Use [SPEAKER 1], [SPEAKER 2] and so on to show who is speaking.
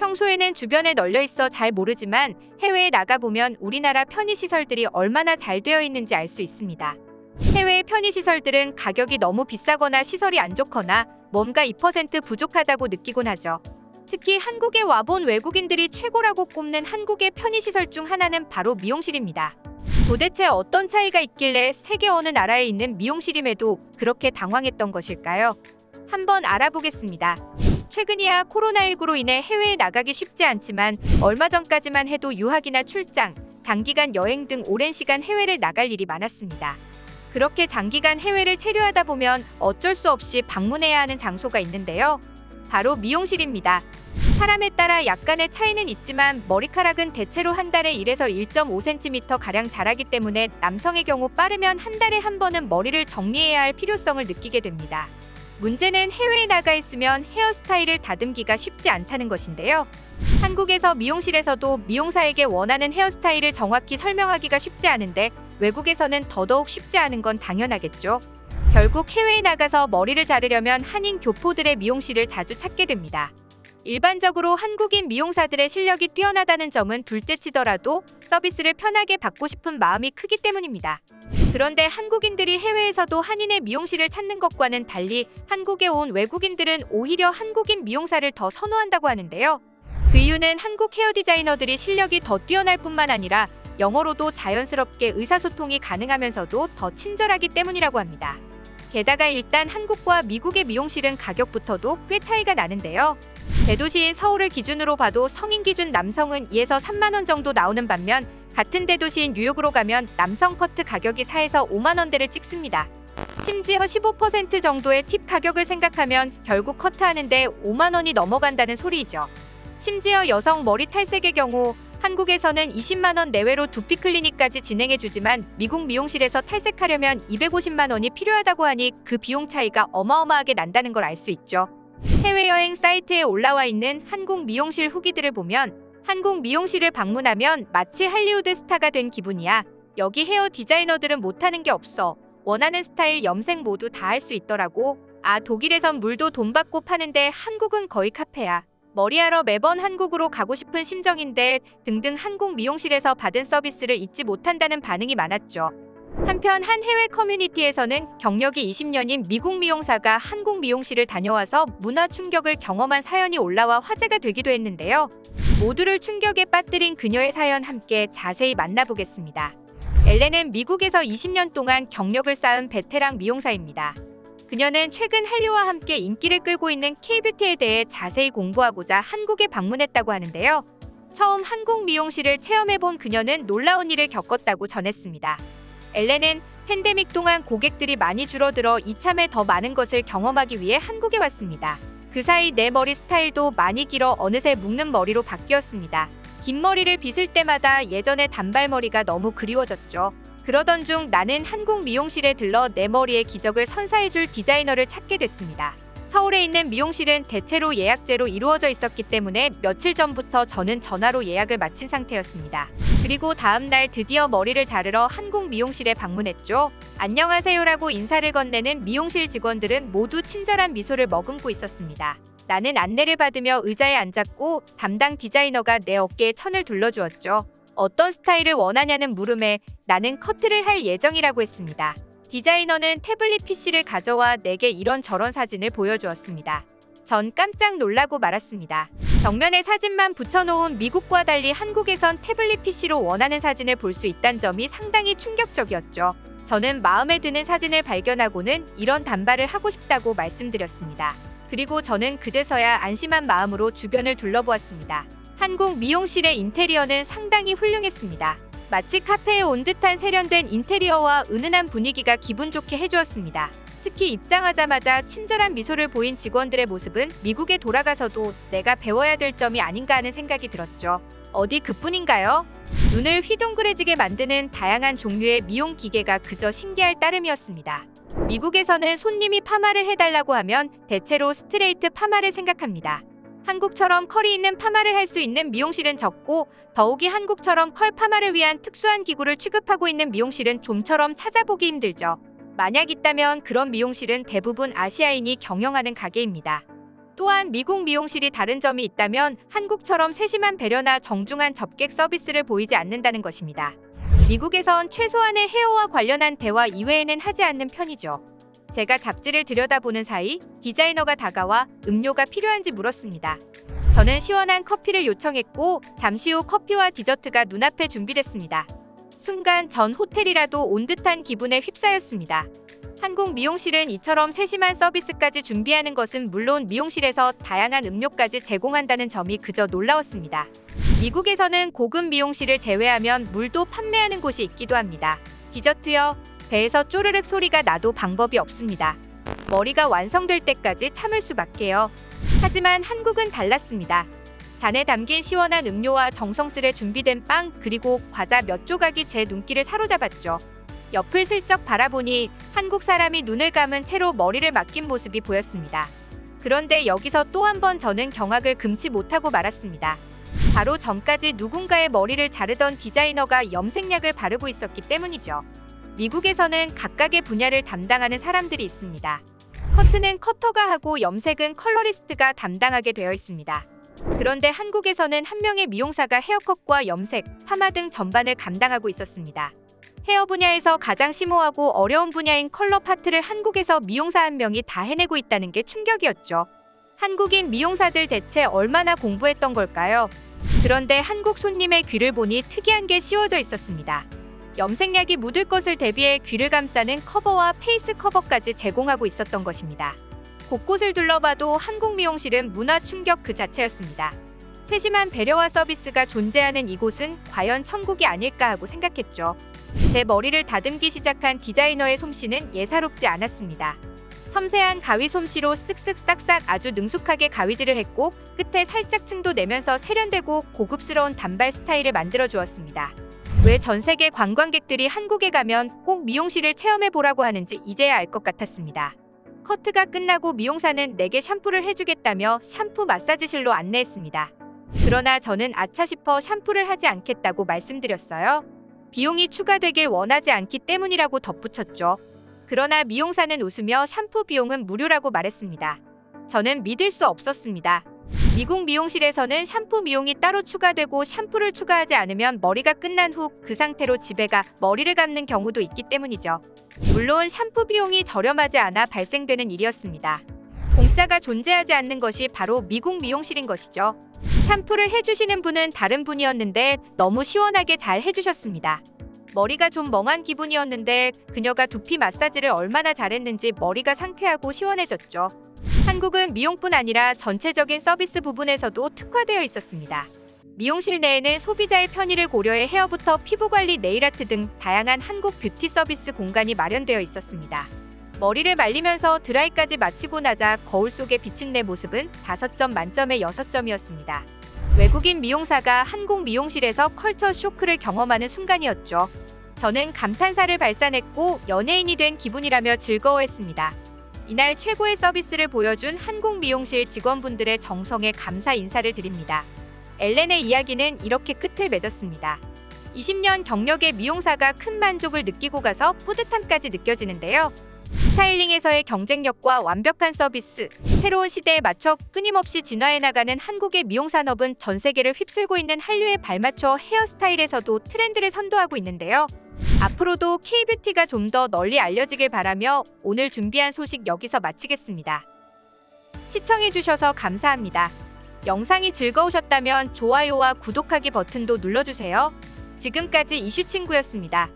[SPEAKER 1] 평소에는 주변에 널려 있어 잘 모르지만 해외에 나가보면 우리나라 편의시설들이 얼마나 잘 되어 있는지 알 수 있습니다. 해외의 편의시설들은 가격이 너무 비싸거나 시설이 안 좋거나 뭔가 2% 부족하다고 느끼곤 하죠. 특히 한국에 와본 외국인들이 최고라고 꼽는 한국의 편의시설 중 하나는 바로 미용실입니다. 도대체 어떤 차이가 있길래 세계 어느 나라에 있는 미용실임에도 그렇게 당황했던 것일까요? 한번 알아보겠습니다. 최근이야 코로나19로 인해 해외에 나가기 쉽지 않지만 얼마 전까지만 해도 유학이나 출장, 장기간 여행 등 오랜 시간 해외를 나갈 일이 많았습니다. 그렇게 장기간 해외를 체류하다 보면 어쩔 수 없이 방문해야 하는 장소가 있는데요. 바로 미용실입니다. 사람에 따라 약간의 차이는 있지만 머리카락은 대체로 한 달에 1에서 1.5cm 가량 자라기 때문에 남성의 경우 빠르면 한 달에 한 번은 머리를 정리해야 할 필요성을 느끼게 됩니다. 문제는 해외에 나가 있으면 헤어스타일을 다듬기가 쉽지 않다는 것인데요. 한국에서 미용실에서도 미용사에게 원하는 헤어스타일을 정확히 설명하기가 쉽지 않은데 외국에서는 더더욱 쉽지 않은 건 당연하겠죠. 결국 해외에 나가서 머리를 자르려면 한인 교포들의 미용실을 자주 찾게 됩니다. 일반적으로 한국인 미용사들의 실력이 뛰어나다는 점은 둘째치더라도 서비스를 편하게 받고 싶은 마음이 크기 때문입니다. 그런데 한국인들이 해외에서도 한인의 미용실을 찾는 것과는 달리 한국에 온 외국인들은 오히려 한국인 미용사를 더 선호한다고 하는데요. 그 이유는 한국 헤어 디자이너들이 실력이 더 뛰어날 뿐만 아니라 영어로도 자연스럽게 의사소통이 가능하면서도 더 친절하기 때문이라고 합니다. 게다가 일단 한국과 미국의 미용실은 가격부터도 꽤 차이가 나는데요. 대도시인 서울을 기준으로 봐도 성인 기준 남성은 2에서 3만 원 정도 나오는 반면 같은 대도시인 뉴욕으로 가면 남성 커트 가격이 4에서 5만 원대를 찍습니다. 심지어 15% 정도의 팁 가격을 생각하면 결국 커트하는데 5만 원이 넘어간다는 소리이죠. 심지어 여성 머리 탈색의 경우 한국에서는 20만 원 내외로 두피 클리닉까지 진행해주지만 미국 미용실에서 탈색하려면 250만 원이 필요하다고 하니 그 비용 차이가 어마어마하게 난다는 걸 알 수 있죠. 해외여행 사이트에 올라와 있는 한국 미용실 후기들을 보면 한국 미용실을 방문하면 마치 할리우드 스타가 된 기분이야. 여기 헤어 디자이너들은 못하는 게 없어. 원하는 스타일 염색 모두 다 할 수 있더라고. 아, 독일에선 물도 돈 받고 파는데 한국은 거의 카페야. 머리하러 매번 한국으로 가고 싶은 심정인데 등등 한국 미용실에서 받은 서비스를 잊지 못한다는 반응이 많았죠. 한편 한 해외 커뮤니티에서는 경력이 20년인 미국 미용사가 한국 미용실을 다녀와서 문화 충격을 경험한 사연이 올라와 화제가 되기도 했는데요. 모두를 충격에 빠뜨린 그녀의 사연 함께 자세히 만나보겠습니다. 엘렌은 미국에서 20년 동안 경력을 쌓은 베테랑 미용사입니다. 그녀는 최근 한류와 함께 인기를 끌고 있는 K-뷰티에 대해 자세히 공부하고자 한국에 방문했다고 하는데요. 처음 한국 미용실을 체험해본 그녀는 놀라운 일을 겪었다고 전했습니다. 엘렌은 팬데믹 동안 고객들이 많이 줄어들어 이참에 더 많은 것을 경험하기 위해 한국에 왔습니다. 그 사이 내 머리 스타일도 많이 길어 어느새 묶는 머리로 바뀌었습니다. 긴 머리를 빗을 때마다 예전의 단발머리가 너무 그리워졌죠. 그러던 중 나는 한국 미용실에 들러 내 머리의 기적을 선사해줄 디자이너를 찾게 됐습니다. 서울에 있는 미용실은 대체로 예약제로 이루어져 있었기 때문에 며칠 전부터 저는 전화로 예약을 마친 상태였습니다. 그리고 다음 날 드디어 머리를 자르러 한국 미용실에 방문했죠. 안녕하세요라고 인사를 건네는 미용실 직원들은 모두 친절한 미소를 머금고 있었습니다. 나는 안내를 받으며 의자에 앉았고 담당 디자이너가 내 어깨에 천을 둘러주었죠. 어떤 스타일을 원하냐는 물음에 나는 커트를 할 예정이라고 했습니다. 디자이너는 태블릿 PC를 가져와 내게 이런저런 사진을 보여주었습니다. 전 깜짝 놀라고 말았습니다. 벽면에 사진만 붙여놓은 미국과 달리 한국에선 태블릿 PC로 원하는 사진을 볼 수 있다는 점이 상당히 충격적이었죠. 저는 마음에 드는 사진을 발견하고는 이런 단발을 하고 싶다고 말씀드렸습니다. 그리고 저는 그제서야 안심한 마음으로 주변을 둘러보았습니다. 한국 미용실의 인테리어는 상당히 훌륭했습니다. 마치 카페에 온 듯한 세련된 인테리어와 은은한 분위기가 기분 좋게 해주었습니다. 특히 입장하자마자 친절한 미소를 보인 직원들의 모습은 미국에 돌아가서도 내가 배워야 될 점이 아닌가 하는 생각이 들었죠. 어디 그뿐인가요? 눈을 휘둥그레지게 만드는 다양한 종류의 미용 기계가 그저 신기할 따름이었습니다. 미국에서는 손님이 파마를 해달라고 하면 대체로 스트레이트 파마를 생각합니다. 한국처럼 컬이 있는 파마를 할 수 있는 미용실은 적고 더욱이 한국처럼 컬 파마를 위한 특수한 기구를 취급하고 있는 미용실은 좀처럼 찾아보기 힘들죠. 만약 있다면 그런 미용실은 대부분 아시아인이 경영하는 가게입니다. 또한 미국 미용실이 다른 점이 있다면 한국처럼 세심한 배려나 정중한 접객 서비스를 보이지 않는다는 것입니다. 미국에선 최소한의 헤어와 관련한 대화 이외에는 하지 않는 편이죠. 제가 잡지를 들여다보는 사이 디자이너가 다가와 음료가 필요한지 물었습니다. 저는 시원한 커피를 요청했고 잠시 후 커피와 디저트가 눈앞에 준비됐습니다. 순간 전 호텔이라도 온 듯한 기분에 휩싸였습니다. 한국 미용실은 이처럼 세심한 서비스까지 준비하는 것은 물론 미용실에서 다양한 음료까지 제공한다는 점이 그저 놀라웠습니다. 미국에서는 고급 미용실을 제외하면 물도 판매하는 곳이 있기도 합니다. 디저트요? 배에서 쪼르륵 소리가 나도 방법이 없습니다. 머리가 완성될 때까지 참을 수밖에요. 하지만 한국은 달랐습니다. 잔에 담긴 시원한 음료와 정성스레 준비된 빵 그리고 과자 몇 조각이 제 눈길을 사로잡았죠. 옆을 슬쩍 바라보니 한국 사람이 눈을 감은 채로 머리를 맡긴 모습이 보였습니다. 그런데 여기서 또 한 번 저는 경악을 금치 못하고 말았습니다. 바로 전까지 누군가의 머리를 자르던 디자이너가 염색약을 바르고 있었기 때문이죠. 미국에서는 각각의 분야를 담당하는 사람들이 있습니다. 커트는 커터가 하고 염색은 컬러리스트가 담당하게 되어 있습니다. 그런데 한국에서는 한 명의 미용사가 헤어컷과 염색, 파마 등 전반을 감당하고 있었습니다. 헤어 분야에서 가장 심오하고 어려운 분야인 컬러 파트를 한국에서 미용사 한 명이 다 해내고 있다는 게 충격이었죠. 한국인 미용사들 대체 얼마나 공부했던 걸까요? 그런데 한국 손님의 귀를 보니 특이한 게 씌워져 있었습니다. 염색약이 묻을 것을 대비해 귀를 감싸는 커버와 페이스 커버까지 제공하고 있었던 것입니다. 곳곳을 둘러봐도 한국 미용실은 문화 충격 그 자체였습니다. 세심한 배려와 서비스가 존재하는 이곳은 과연 천국이 아닐까 하고 생각했죠. 제 머리를 다듬기 시작한 디자이너의 솜씨는 예사롭지 않았습니다. 섬세한 가위 솜씨로 쓱쓱 싹싹 아주 능숙하게 가위질을 했고 끝에 살짝 층도 내면서 세련되고 고급스러운 단발 스타일을 만들어 주었습니다. 왜 전 세계 관광객들이 한국에 가면 꼭 미용실을 체험해 보라고 하는지 이제야 알 것 같았습니다. 커트가 끝나고 미용사는 내게 샴푸를 해주겠다며 샴푸 마사지실로 안내했습니다. 그러나 저는 아차 싶어 샴푸를 하지 않겠다고 말씀드렸어요. 비용이 추가되길 원하지 않기 때문이라고 덧붙였죠. 그러나 미용사는 웃으며 샴푸 비용은 무료라고 말했습니다. 저는 믿을 수 없었습니다. 미국 미용실에서는 샴푸 비용이 따로 추가되고 샴푸를 추가하지 않으면 머리가 끝난 후 그 상태로 집에 가 머리를 감는 경우도 있기 때문이죠. 물론 샴푸 비용이 저렴하지 않아 발생되는 일이었습니다. 공짜가 존재하지 않는 것이 바로 미국 미용실인 것이죠. 샴푸를 해주시는 분은 다른 분이었는데 너무 시원하게 잘 해주셨습니다. 머리가 좀 멍한 기분이었는데 그녀가 두피 마사지를 얼마나 잘했는지 머리가 상쾌하고 시원해졌죠. 한국은 미용뿐 아니라 전체적인 서비스 부분에서도 특화되어 있었습니다. 미용실 내에는 소비자의 편의를 고려해 헤어부터 피부관리, 네일아트 등 다양한 한국 뷰티 서비스 공간이 마련되어 있었습니다. 머리를 말리면서 드라이까지 마치고 나자 거울 속에 비친 내 모습은 5점 만점에 6점이었습니다. 외국인 미용사가 한국 미용실에서 컬처 쇼크를 경험하는 순간이었죠. 저는 감탄사를 발산했고 연예인이 된 기분이라며 즐거워했습니다. 이날 최고의 서비스를 보여준 한국 미용실 직원분들의 정성에 감사 인사를 드립니다. 엘렌의 이야기는 이렇게 끝을 맺었습니다. 20년 경력의 미용사가 큰 만족을 느끼고 가서 뿌듯함까지 느껴지는데요. 스타일링에서의 경쟁력과 완벽한 서비스, 새로운 시대에 맞춰 끊임없이 진화해 나가는 한국의 미용 산업은 전 세계를 휩쓸고 있는 한류에 발맞춰 헤어스타일에서도 트렌드를 선도하고 있는데요. 앞으로도 K-뷰티가 좀 더 널리 알려지길 바라며 오늘 준비한 소식 여기서 마치겠습니다. 시청해주셔서 감사합니다. 영상이 즐거우셨다면 좋아요와 구독하기 버튼도 눌러주세요. 지금까지 이슈친구였습니다.